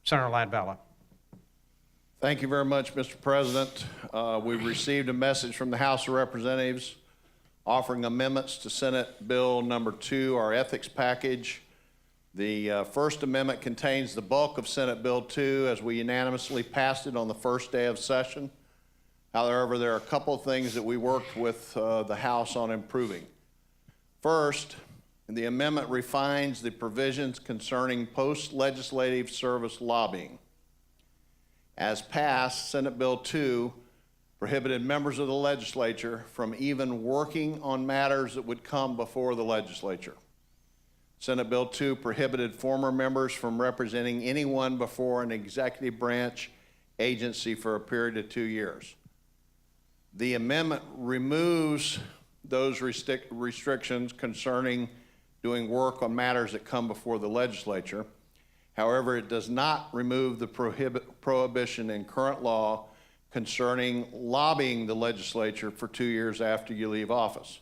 Senator Latvala. Thank you very much, Mr. President. We've received a message from the House of Representatives offering amendments to Senate Bill number 2, our ethics package. The First Amendment contains the bulk of Senate Bill 2 as we unanimously passed it on the first day of session. However, there are a couple of things that we worked with the House on improving. First, the amendment refines the provisions concerning post-legislative service lobbying. As passed, Senate Bill 2 prohibited members of the legislature from even working on matters that would come before the legislature. Senate Bill 2 prohibited former members from representing anyone before an executive branch agency for a period of 2 years. The amendment removes those restrictions concerning doing work on matters that come before the legislature. However, it does not remove the prohibition in current law concerning lobbying the legislature for 2 years after you leave office.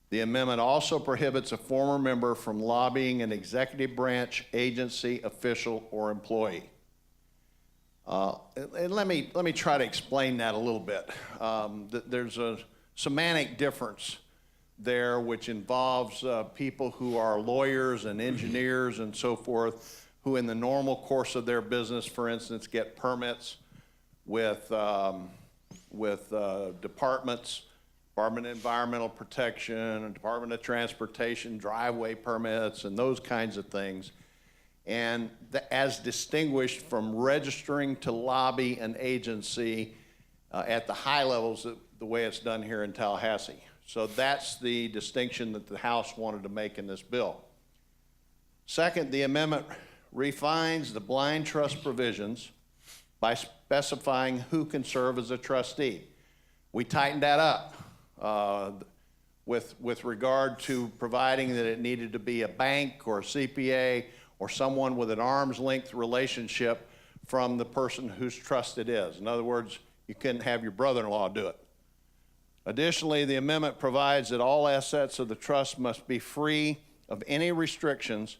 The amendment also prohibits a former member from lobbying an executive branch agency, official, or employee. And let me try to explain that a little bit. There's a semantic difference there which involves people who are lawyers and engineers and so forth who in the normal course of their business, for instance, get permits with departments, Department of Environmental Protection, Department of Transportation, driveway permits, and those kinds of things. And as distinguished from registering to lobby an agency at the high levels, the way it's done here in Tallahassee. So that's the distinction that the House wanted to make in this bill. Second, the amendment refines the blind trust provisions by specifying who can serve as a trustee. We tightened that up with regard to providing that it needed to be a bank or a CPA or someone with an arm's length relationship from the person whose trust it is. In other words, you couldn't have your brother-in-law do it. Additionally, the amendment provides that all assets of the trust must be free of any restrictions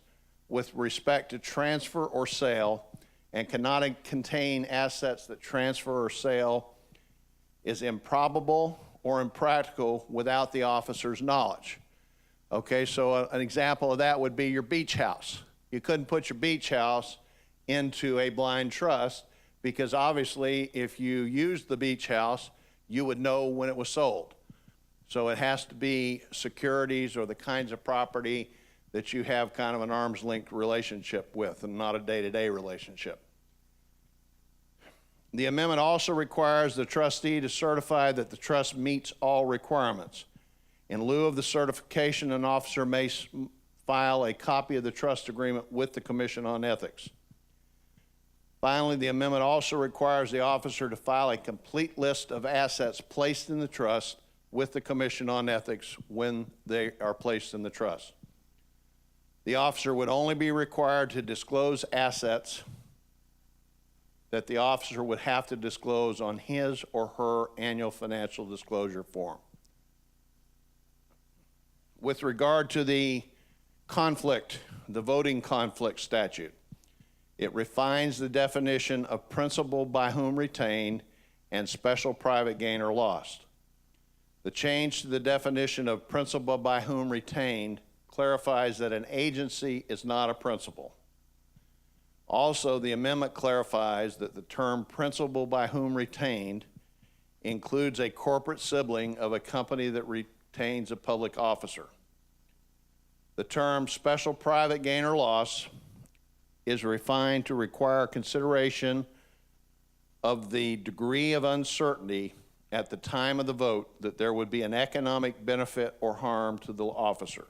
with respect to transfer or sale and cannot contain assets that transfer or sale is improbable or impractical without the officer's knowledge. Okay, so an example of that would be your beach house. You couldn't put your beach house into a blind trust because obviously if you used the beach house, you would know when it was sold. So it has to be securities or the kinds of property that you have kind of an arm's length relationship with and not a day-to-day relationship. The amendment also requires the trustee to certify that the trust meets all requirements. In lieu of the certification, an officer may file a copy of the trust agreement with the Commission on Ethics. Finally, the amendment also requires the officer to file a complete list of assets placed in the trust with the Commission on Ethics when they are placed in the trust. The officer would only be required to disclose assets that the officer would have to disclose on his or her annual financial disclosure form. With regard to the voting conflict statute, it refines the definition of principal by whom retained and special private gain or loss. The change to the definition of principal by whom retained clarifies that an agency is not a principal. Also, the amendment clarifies that the term principal by whom retained includes a corporate sibling of a company that retains a public officer. The term special private gain or loss is refined to require consideration of the degree of uncertainty at the time of the vote that there would be an economic benefit or harm to the officer,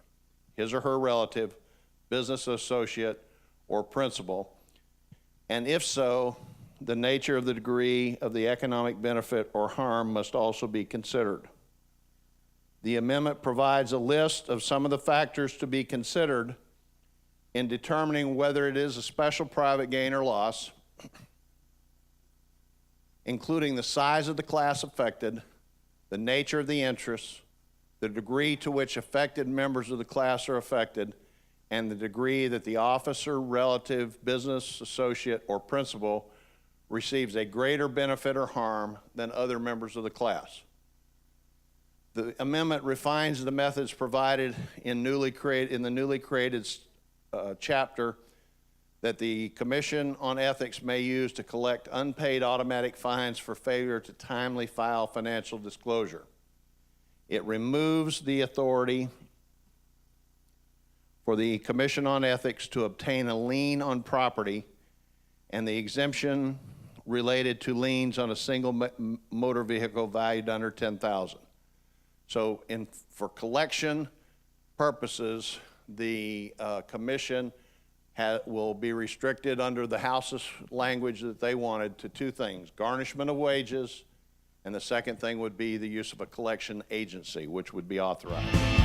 his or her relative, business associate, or principal, and if so, the nature of the degree of the economic benefit or harm must also be considered. The amendment provides a list of some of the factors to be considered in determining whether it is a special private gain or loss, including the size of the class affected, the nature of the interests, the degree to which affected members of the class are affected, and the degree that the officer, relative, business associate, or principal receives a greater benefit or harm than other members of the class. The amendment refines the methods provided in the newly created chapter that the Commission on Ethics may use to collect unpaid automatic fines for failure to timely file financial disclosure. It removes the authority for the Commission on Ethics to obtain a lien on property and the exemption related to liens on a single motor vehicle valued under $10,000. So for collection purposes, the Commission will be restricted under the House's language that they wanted to two things: garnishment of wages, and the second thing would be the use of a collection agency, which would be authorized.